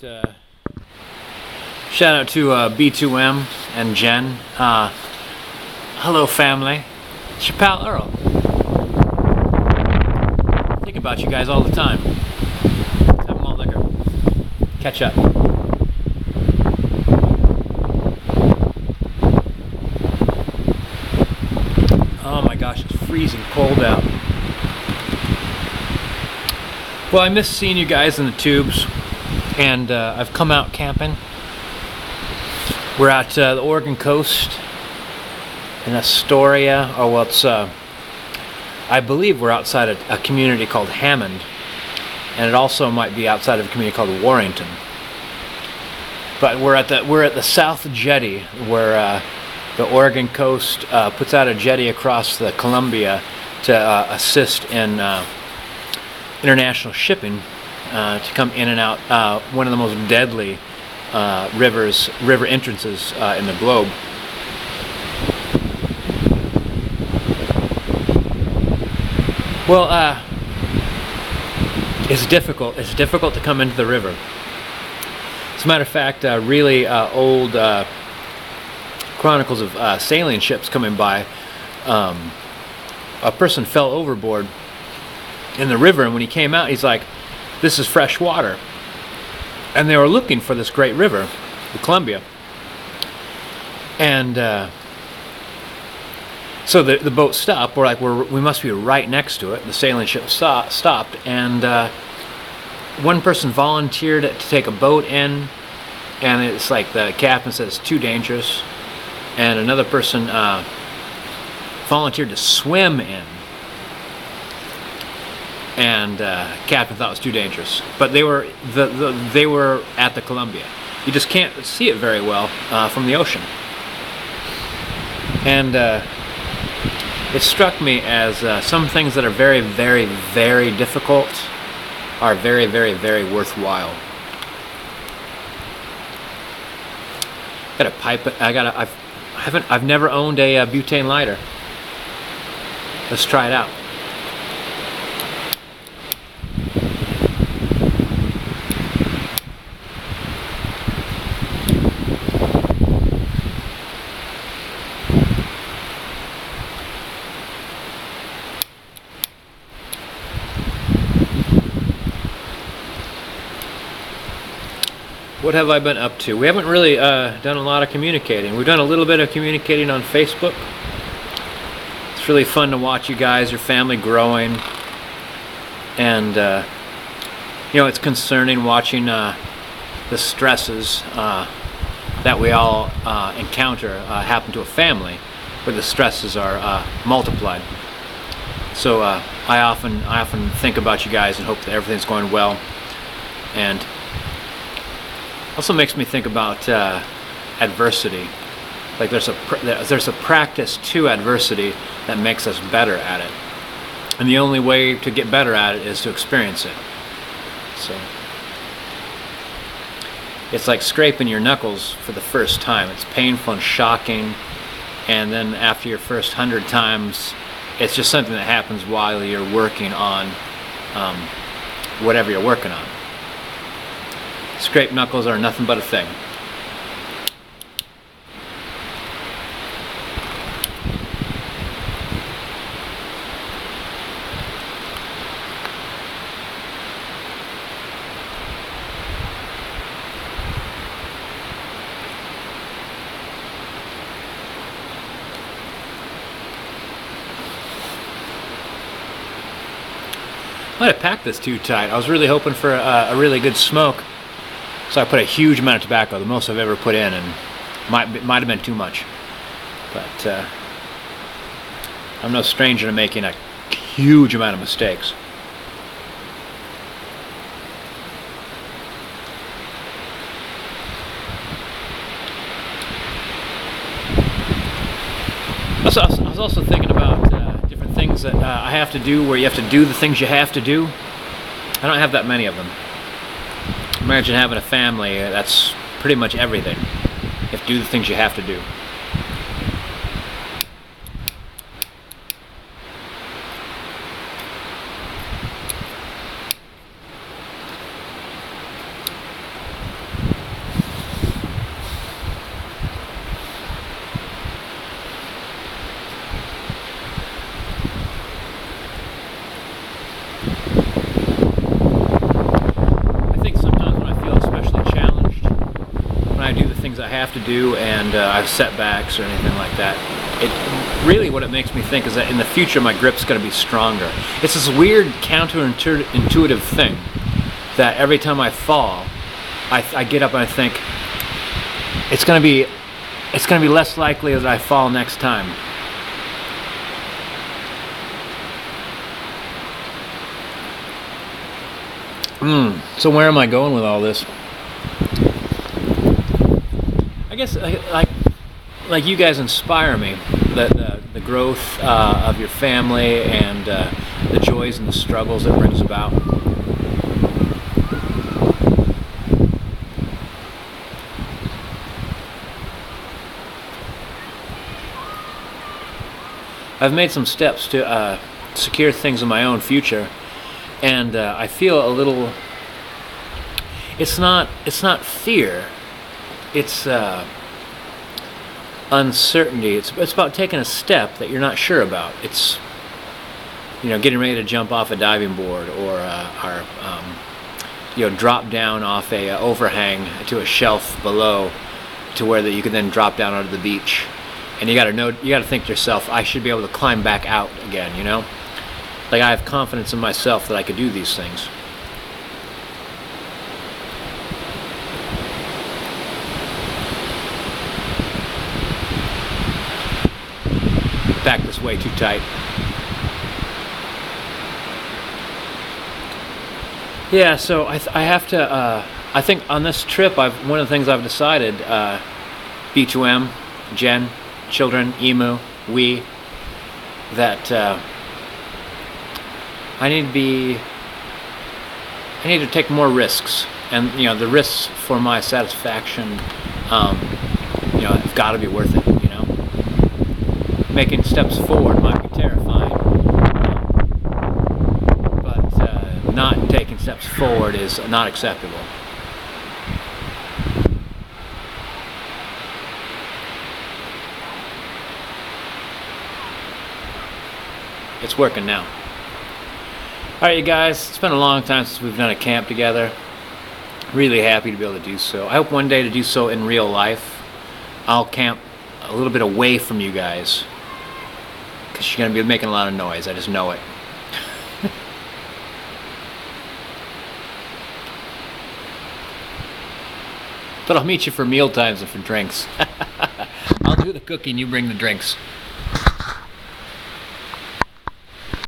Shout out to b2m and Jen. Hello, family. It's your pal Earl. Think about you guys all the time. Let's have malt liquor. Catch up. Oh my gosh, it's freezing cold out. Well, I miss seeing you guys in the tubes, and I've come out camping. We're at the Oregon coast in Astoria, or well, it's I believe we're outside a community called Hammond, and it also might be outside of a community called Warrington. But we're at the South Jetty, where the Oregon coast puts out a jetty across the Columbia to assist in international shipping to come in and out one of the most deadly river entrances in the globe. Well, it's difficult. It's difficult to come into the river. As a matter of fact, really old chronicles of sailing ships coming by. A person fell overboard in the river, and when he came out, he's like, "This is fresh water." And they were looking for this great river, the Columbia. And so the boat stopped. We're like, we must be right next to it. The sailing ship stopped, and one person volunteered to take a boat in, and it's like the captain said it's too dangerous, and another person volunteered to swim in, and captain thought it was too dangerous. But they were they were at the Columbia. You just can't see it very well from the ocean. And it struck me as some things that are very, very, very difficult are very, very, very worthwhile. Got a pipe. I've never owned a butane lighter. Let's try it out. What have I been up to? We haven't really done a lot of communicating. We've done a little bit of communicating on Facebook. It's really fun to watch you guys, your family growing. And, you know, it's concerning watching the stresses that we all encounter happen to a family, where the stresses are multiplied. So I often think about you guys and hope that everything's going well. And also makes me think about adversity. Like there's a practice to adversity that makes us better at it, and the only way to get better at it is to experience it. So it's like scraping your knuckles for the first time. It's painful and shocking, and then after your first 100 times, it's just something that happens while you're working on whatever you're working on. Scraped knuckles are nothing but a thing. I might have packed this too tight. I was really hoping for a really good smoke. So I put a huge amount of tobacco, the most I've ever put in, and might have been too much. But I'm no stranger to making a huge amount of mistakes. I was also thinking about different things that I have to do, where you have to do the things you have to do. I don't have that many of them. Imagine having a family, that's pretty much everything. You have to do the things you have to do. I have to do and I have setbacks or anything like that. Really what it makes me think is that in the future my grip's going to be stronger. It's this weird counterintuitive thing that every time I fall, I get up and I think it's going to be less likely that I fall next time. So where am I going with all this? I guess like you guys inspire me. The growth of your family and the joys and the struggles it brings about. I've made some steps to secure things in my own future, and I feel a little. It's not fear. It's uncertainty. It's about taking a step that you're not sure about. It's getting ready to jump off a diving board or drop down off a overhang to a shelf below, to where that you can then drop down onto the beach. And you got to think to yourself, I should be able to climb back out again. Like I have confidence in myself that I could do these things. Back this way too tight. Yeah, so I have to. I think on this trip, one of the things I've decided, b2m, Jen, children, emu, we, that I need to take more risks, and the risks for my satisfaction, have got to be worth it. Making steps forward might be terrifying, but not taking steps forward is not acceptable. It's working now. Alright, you guys, it's been a long time since we've done a camp together. Really happy to be able to do so. I hope one day to do so in real life. I'll camp a little bit away from you guys, because you're going to be making a lot of noise. I just know it. But I'll meet you for meal times and for drinks. I'll do the cooking, you bring the drinks.